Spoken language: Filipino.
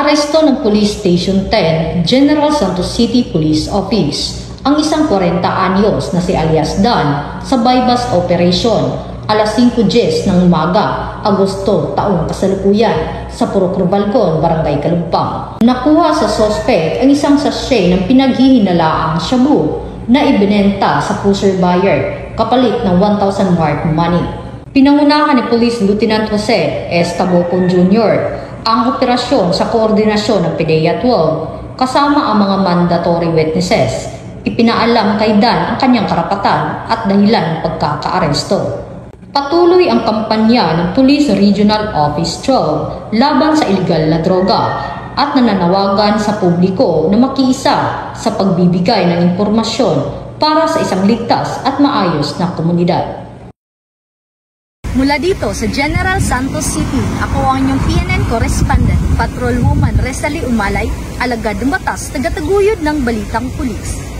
Inaaresto ng Police Station 10, General Santos City Police Office, ang isang 40 anyos na si alias Dan sa bypass operation alas 5:10 ng umaga, Agosto taong kasalukuyan sa Purok Rubalcon, Barangay Kalumpang. Nakuha sa suspect ang isang sachet ng pinaghihinalaang shabu na ibinenta sa pusher buyer kapalit ng 1,000 mark money. Pinangunahan ni Police Lieutenant Jose S. Tabocon Jr. ang operasyon sa koordinasyon ng PDEA 12 kasama ang mga mandatory witnesses. Ipinaalam kay Dan ang kanyang karapatan at dahilan ng pagkakaaresto. Patuloy ang kampanya ng Police Regional Office 12 laban sa ilegal na droga at nananawagan sa publiko na makiisa sa pagbibigay ng impormasyon para sa isang ligtas at maayos na komunidad. Mula dito sa General Santos City, ako ang inyong PNN correspondent, Patrolwoman Resalie Umalay, alagad ng batas, tagataguyod ng Balitang Pulis.